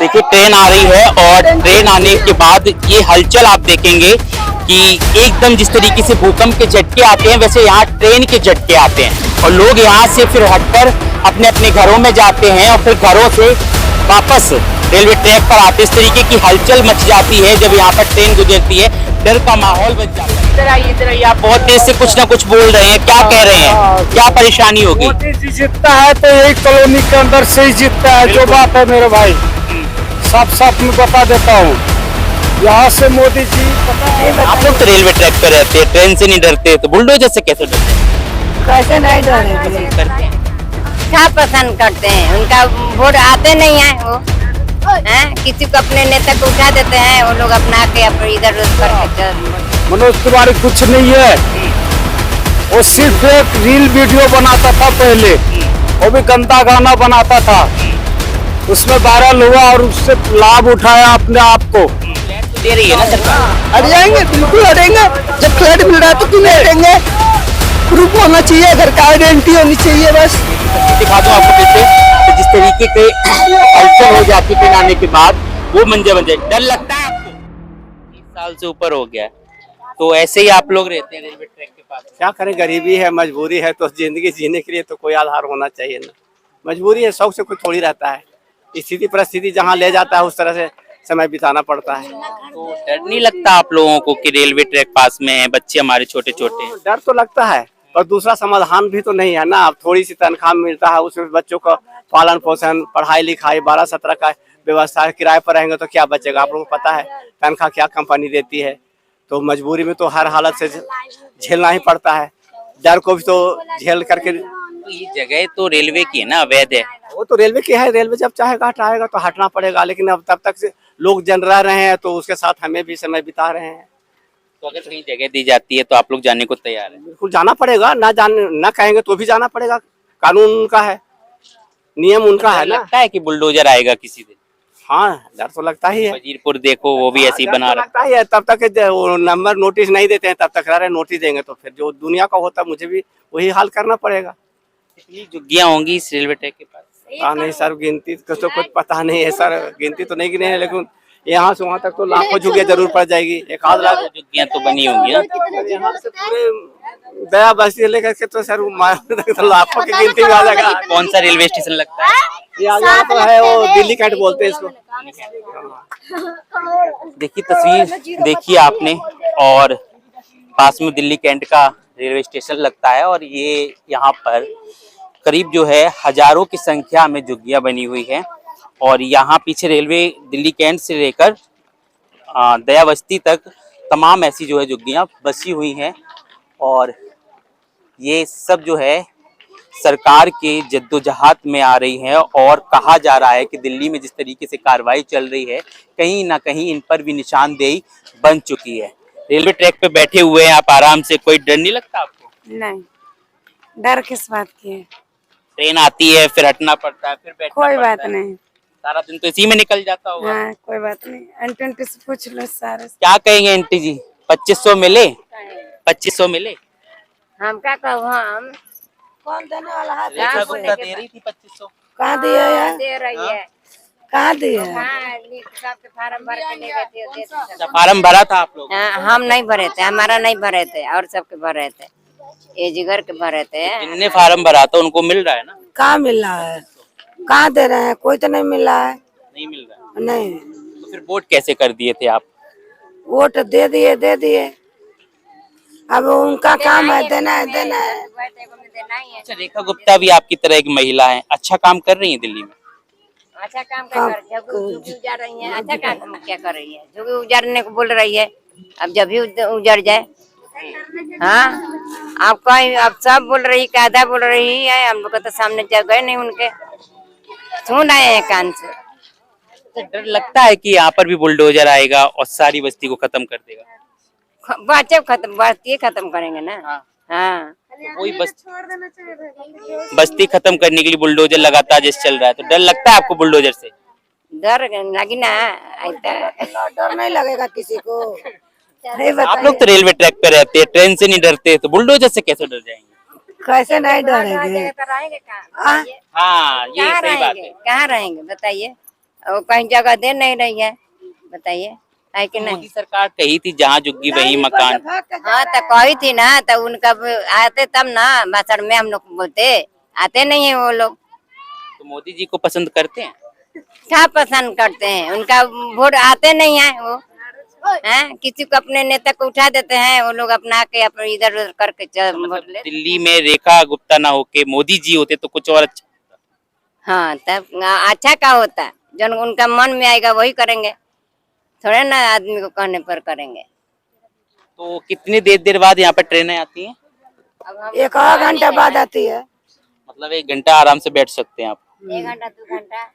देखिए ट्रेन आ रही है और ट्रेन आने के बाद ये हलचल आप देखेंगे कि एकदम जिस तरीके से भूकंप के झटके आते हैं वैसे यहाँ ट्रेन के झटके आते हैं और लोग यहाँ से फिर हटकर अपने अपने घरों में जाते हैं और फिर घरों से वापस रेलवे ट्रैक पर आते। इस तरीके की हलचल मच जाती है जब यहाँ पर ट्रेन गुजरती है, डर का माहौल बच जाता है। इधर आइए, आप बहुत तेज से कुछ ना कुछ बोल रहे हैं, क्या कह रहे हैं, क्या परेशानी होगी? मोदी जी जीतता है तो यही कॉलोनी के अंदर से ही जीतता है, जो बात है मेरे भाई साफ साफ मैं बता देता हूँ। यहाँ से मोदी जी आप लोग तो रेलवे ट्रैक पे रहते हैं, ट्रेन से नहीं डरते, तो बुलडोजर से कैसे डरते हैं? कैसे नहीं डरेंगे? करते हैं क्या पसंद करते हैं? उनका वोट आते नहीं है वो हैं? किसी को अपने नेता को उठा देते हैं, वो लोग अपना के अपने इधर उधर करके। मनोज तिवारी कुछ नहीं है, वो सिर्फ एक रील वीडियो बनाता था पहले, वो भी गंदा गाना बनाता था, उसमें वायरल हुआ और उससे लाभ उठाया अपने आप को। दे रही है ना सरकार? हट जाएंगे, बिल्कुल हटेंगे। जब फ्लैट मिल रहा है तो क्यों नहीं हटेंगे? प्रूफ होना चाहिए, घर का आइडेंटिटी होनी चाहिए बस। दिखा दूं आपको पीछे तो जिस तरीके से हलचल हो जाती है आने के बाद वो मंजर बन जाए। डर लगता है आपको? 30 साल से ऊपर हो गया है, तो ऐसे ही आप लोग रहते हैं रेलवे ट्रैक के पास? क्या करें, गरीबी है, मजबूरी है, तो जिंदगी जीने के लिए तो कोई आधार होना चाहिए ना। मजबूरी है, शौक से कुछ थोड़ी रहता है, स्थिति परिस्थिति जहाँ ले जाता है उस तरह से समय बिताना पड़ता है। तो डर नहीं लगता आप लोगों को कि रेलवे ट्रैक पास में है, बच्चे हमारे छोटे छोटे? डर तो लगता है, पर दूसरा समाधान भी तो नहीं है ना। अब थोड़ी सी तनख्वाह मिलता है, उसमें बच्चों का पालन पोषण, पढ़ाई लिखाई, 12-17 का व्यवस्था है, किराए पर रहेंगे तो क्या बचेगा? आप लोगों को पता है तनख्वाह क्या कंपनी देती है, तो मजबूरी में तो हर हालत से झेलना ही पड़ता है। डर को भी तो झेल करके। तो ये जगह तो रेलवे की है ना, अवैध है? वो तो रेलवे की है, रेलवे जब चाहेगा हटाएगा तो हटना पड़ेगा, लेकिन अब तब तक से लोग जन रह रहे हैं तो उसके साथ हमें भी समय बिता रहे हैं। तो अगर कहीं जगह दी जाती है तो आप लोग जाने को तैयार हैं? बिल्कुल जाना पड़ेगा, ना कहेंगे तो भी जाना पड़ेगा, कानून उनका है, नियम उनका है ना। लगता है कि बुलडोजर आएगा किसी दिन? हाँ, डर तो लगता ही है। वजीरपुर देखो, वो भी ऐसे ही बना रहा लगता ही है, तब तक वो नंबर नोटिस नहीं देते हैं, तब तक रह रहे नोटिस देंगे तो फिर जो दुनिया का होता है मुझे भी वही हाल करना पड़ेगा। कितनी झुग्गियां होंगी इस रेलवे ट्रैक के पास? नहीं सर, गिनती तो कुछ पता नहीं है सर, गिनती तो नहीं गिने है, लेकिन यहाँ से वहाँ तक तो लाखों झुग्गियां जरूर पड़ जाएगी, 1 लाख झुग्गियां तो बनी होंगी ना? यहाँ से पूरे दया बस्ती लेकर के तो सर तो लाखों की गिनती में आ जाएगा। कौन सा रेलवे स्टेशन लगता है? यहाँ तो है वो दिल्ली कैंट बोलते हैं इसको। देखिए तस्वीर देखिए आपने, और पास में दिल्ली कैंट का रेलवे स्टेशन लगता है और ये यहाँ पर करीब जो है हजारों की संख्या में झुग्गियां बनी हुई है। और यहाँ पीछे रेलवे दिल्ली कैंट से लेकर दया बस्ती तक तमाम ऐसी जो है झुग्गियां बसी हुई हैं और ये सब जो है सरकार के जद्दोजहद में आ रही है। और कहा जा रहा है कि दिल्ली में जिस तरीके से कार्रवाई चल रही है, कहीं ना कहीं इन पर भी निशानदेही बन चुकी है। रेलवे ट्रैक पे बैठे हुए हैं आप आराम से, कोई डर नहीं लगता आपको? नहीं, डर किस बात की है? ट्रेन आती है, फिर हटना पड़ता है, फिर बैठना कोई पड़ता बात है। नहीं। सारा दिन तो इसी में निकल जाता होगा। हाँ, कोई बात नहीं। आंटी से पूछ लो सारे। क्या कहेंगे आंटी जी, 2500 मिले? 2500 मिले? हम क्या कहूँ, हम कौन देने वाला है? रेखा गुप्ता दे रही थी 2500। कहाँ दिया यार? दे रही है। कहाँ दिया? सबके फार्म भर के ले गए थे। अच्छा, फार्म भरा था आप लोग? हम नहीं भरे थे, हमारा नहीं भरे थे, और सबके भरे थे, ये जिगर के भरे थे। जिनने फार्म भरा था उनको मिल रहा है ना? कहाँ मिल रहा है? कहाँ दे रहे हैं? कोई तो नहीं मिल रहा है। नहीं मिल रहा है? नहीं, तो फिर वोट कैसे कर दिए थे आप? वोट दे दिए। अब उनका काम है, देना है। अच्छा, रेखा गुप्ता भी आपकी तरह एक महिला है, अच्छा काम कर रही है दिल्ली में? अच्छा काम क्या कर रही है? झुग्गी उजाड़ रही है। अच्छा काम क्या कर रही है? झुग्गी उजाड़ने को बोल रही है, अब जब भी उजड़ जाए। हाँ, आप कहीं अब सब बोल रही, आधा बोल रही है, हम लोग तो सामने जा गए नहीं, उनके सुन आए हैं कान से। तो डर लगता है कि यहाँ पर भी बुलडोजर आएगा और सारी बस्ती को खत्म कर देगा? बस्ती खत्म करेंगे ना। हाँ, वही बस्ती खत्म करने के लिए बुलडोजर लगातार जैसे चल रहा है, तो डर लगता है आपको बुलडोजर से? डर लगी ना, डर नहीं लगेगा किसी को। आप लोग तो रेलवे ट्रैक पे रहते हैं, ट्रेन से नहीं डरते, तो बुलडोजर से कैसे डर जाएंगे? कैसे नहीं डरेंगे? रहेंगे कहाँ? हाँ, ये कहाँ सही बात रहेंगे? है। कहाँ रहेंगे बताइए? और कहीं जगह दे नहीं रही है, बताइए है कि नहीं। मोदी सरकार कही थी जहाँ झुग्गी वही मकान। हाँ तो कही थी ना, तो उनका आते तब ना भाषण में हम लोग बोलते, आते नहीं है वो लोग। तो मोदी जी को पसंद करते हैं? क्या पसंद करते हैं, उनका वोट आते नहीं है वो, हैं किसी को अपने नेता को उठा देते हैं, वो लोग अपना के अपने इधर उधर करके वोट ले। दिल्ली में रेखा गुप्ता ना होके मोदी जी होते तो कुछ और अच्छा। हाँ तब अच्छा क्या होता है, जो उनका मन में आएगा वही करेंगे, थोड़े ना आदमी को कहने पर करेंगे। तो कितनी देर बाद यहाँ पर ट्रेनें आती हैं? एक आधा घंटा बाद आती है। मतलब 1 घंटा आराम से बैठ सकते हैं आप? 1 घंटा 2 घंटा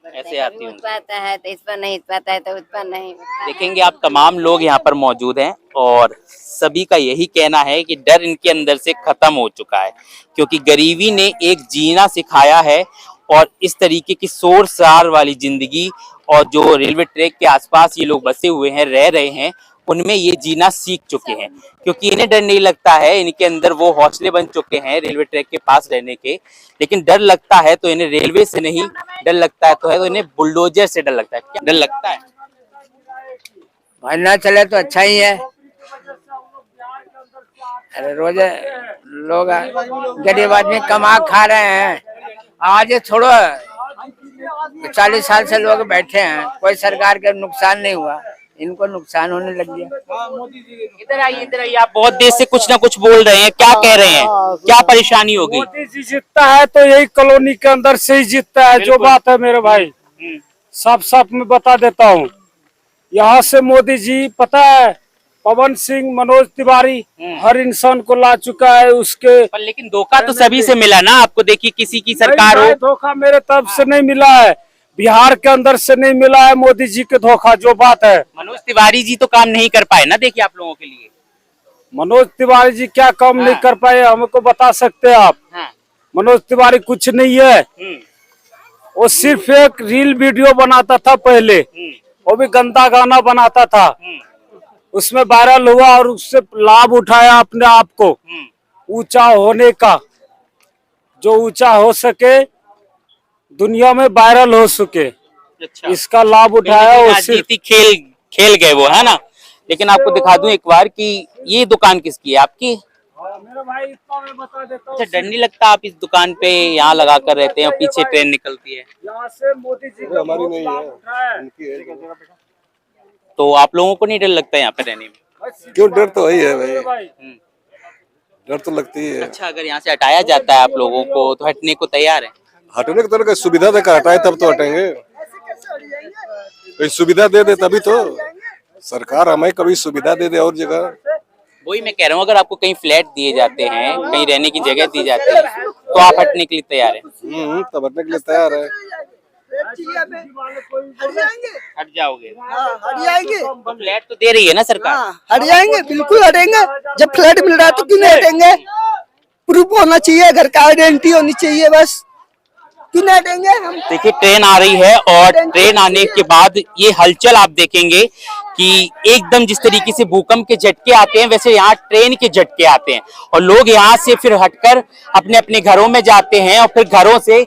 ऐसे आती उठ होंगी। पाता है तो इस पर नहीं उठ पाता है, तो उस पर नहीं। देखेंगे आप तमाम लोग यहाँ पर मौजूद हैं और सभी का यही कहना है कि डर इनके अंदर से खत्म हो चुका है, क्योंकि गरीबी ने एक जीना सिखाया है और इस तरीके की शोर शरार वाली जिंदगी और जो रेलवे ट्रैक के आसपास ये लोग बसे हुए हैं, रह रहे हैं, उनमें ये जीना सीख चुके हैं, क्योंकि इन्हें डर नहीं लगता है। इनके अंदर वो हौसले बन चुके हैं रेलवे ट्रैक के पास रहने के, लेकिन डर लगता है तो इन्हें रेलवे से नहीं, डर लगता है तो इन्हें बुलडोजर से डर लगता है। क्या डर लगता है? भाई ना चले तो अच्छा ही है। अरे रोज लोग गरीब आदमी कमा खा रहे हैं, आज ये छोड़ो 40 साल से लोग बैठे हैं, कोई सरकार के नुकसान नहीं हुआ, इनको नुकसान होने लग गया। इधर आइए, आप बहुत देर से कुछ ना कुछ बोल रहे हैं, क्या कह रहे हैं, क्या परेशानी हो गई? मोदी जी जीतता है तो यही कॉलोनी के अंदर से ही जीतता है, जो बात है मेरे भाई साफ साफ मैं बता देता हूँ। यहाँ से मोदी जी पता है पवन सिंह, मनोज तिवारी हर इंसान को ला चुका है उसके। पर लेकिन धोखा तो सभी से मिला ना आपको, देखिए किसी की सरकार हो। धोखा मेरे तरफ से नहीं मिला है, बिहार के अंदर से नहीं मिला है मोदी जी के धोखा, जो बात है। मनोज तिवारी जी तो काम नहीं कर पाए ना, देखिए आप लोगों के लिए। मनोज तिवारी जी क्या काम नहीं कर पाए, हमको बता सकते हैं आप? मनोज तिवारी कुछ नहीं है, वो सिर्फ एक रील वीडियो बनाता था पहले, वो भी गंदा गाना बनाता था, उसमें वायरल हुआ और उससे लाभ उठाया अपने आप को ऊंचा होने का, जो ऊंचा हो सके, दुनिया में वायरल हो सके, अच्छा। इसका लाभ उठाया। वो सिर्फ राजनीति खेल गए वो, है ना। लेकिन आपको दिखा दूं एक बार कि ये दुकान किसकी है? आपकी? मेरा भाई इतना मैं बता देता हूँ। अच्छा, डर नहीं लगता? आप इस दुकान पे यहाँ लगा कर रहते हैं और पीछे ट्रेन निकलती है। यहाँ से मोदी जी का हमारी नहीं लाभ है, उठाया है। उनकी है। तो आप लोगों को नहीं डर लगता यहाँ पे रहने में? क्यों, डर तो वही है भाई, हम्म। डर तो लगती है। अच्छा, अगर यहाँ से हटाया जाता है आप लोगों को तो हटने को तैयार है? हटने की तरह सुविधा देकर हटाए तब तो हटेंगे, कोई सुविधा दे दे तभी तो। सरकार हमें कभी सुविधा दे दे और जगह। वही मैं कह रहा हूँ, अगर आपको कहीं फ्लैट दिए जाते हैं, कहीं रहने की जगह दी जाती है, तो आप हटने के लिए तैयार है? तब हटने के लिए तैयार है। हट जाओगे? हट जाएंगे, तो फ्लैट तो दे रही है ना सरकार। हट जाएंगे, बिल्कुल हटेंगे। जब फ्लैट मिल रहा है तो क्यों नहीं हटेंगे? प्रूफ होना चाहिए, घर का आइडेंटिटी होनी चाहिए, बस क्यों नहीं हटेंगे हम। देखिए ट्रेन आ रही है और ट्रेन आने के बाद ये हलचल आप देखेंगे कि एकदम जिस तरीके से भूकंप के झटके आते हैं, वैसे यहाँ ट्रेन के झटके आते हैं और लोग यहाँ से फिर हटकर अपने अपने घरों में जाते हैं और फिर घरों से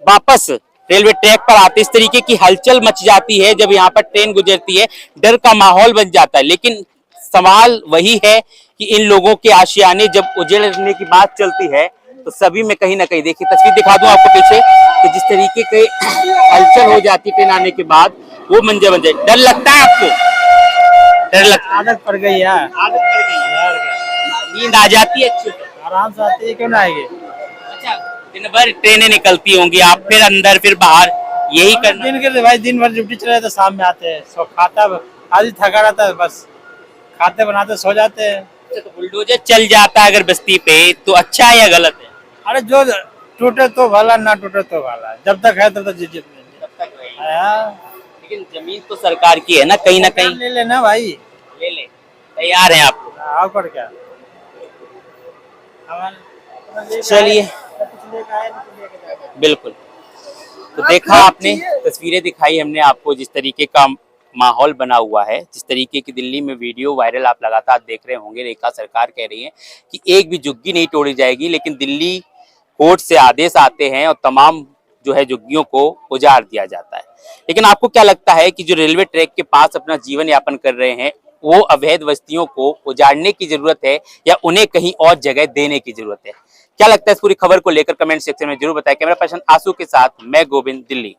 वापस रेलवे ट्रैक पर आते। इस तरीके की हलचल मच जाती है जब यहाँ पर ट्रेन गुजरती है, डर का माहौल बन जाता है। लेकिन सवाल वही है कि इन लोगों के आशियाने जब उजड़ने की बात चलती है तो सभी में कहीं ना कहीं, देखिए तस्वीर दिखा दूं आपको पीछे कि जिस तरीके के हलचल हो जाती है ट्रेन आने के बाद, वो मंजर बन जाए। डर लगता है आपको? डर लगता? आदत पड़ गई है, आदत पड़ गई। नींद आ जाती है अच्छे से? आराम से आती है, क्यों ना आएगी। अच्छा, दिन भर ट्रेनें निकलती होंगी, आप फिर अंदर फिर बाहर यही करना? दिन के भाई दिन भर ड्यूटी चले तो शाम में आते हैं, सो खाता आदमी थका रहता है, बस खाते बनाते सो जाते हैं। तो बुलडोजर चल जाता है अगर बस्ती पे तो अच्छा है या गलत है? अरे जो टूटे तो भला, ना टूटे तो भला, जब तक है तब तक जीत तब तक रहेगी। लेकिन जमीन तो सरकार की है ना, कहीं ना कहीं ले लेना भाई, ले ले, तैयार है आप? आप पर क्या। चलिए, बिल्कुल। तो देखा आपने, तस्वीरें दिखाई हमने आपको, जिस तरीके का माहौल बना हुआ है, जिस तरीके की दिल्ली में वीडियो वायरल आप लगातार देख रहे होंगे। रेखा सरकार कह रही है कि एक भी झुग्गी नहीं तोड़ी जाएगी, लेकिन दिल्ली कोर्ट से आदेश आते हैं और तमाम जो है झुग्गियों को उजाड़ दिया जाता है। लेकिन आपको क्या लगता है कि जो रेलवे ट्रैक के पास अपना जीवन यापन कर रहे हैं वो अवैध बस्तियों को उजाड़ने की जरूरत है या उन्हें कहीं और जगह देने की जरूरत है? क्या लगता है इस पूरी खबर को लेकर कमेंट सेक्शन में जरूर बताएं। कैमरा पर्सन आंसू के साथ मैं गोविंद, दिल्ली।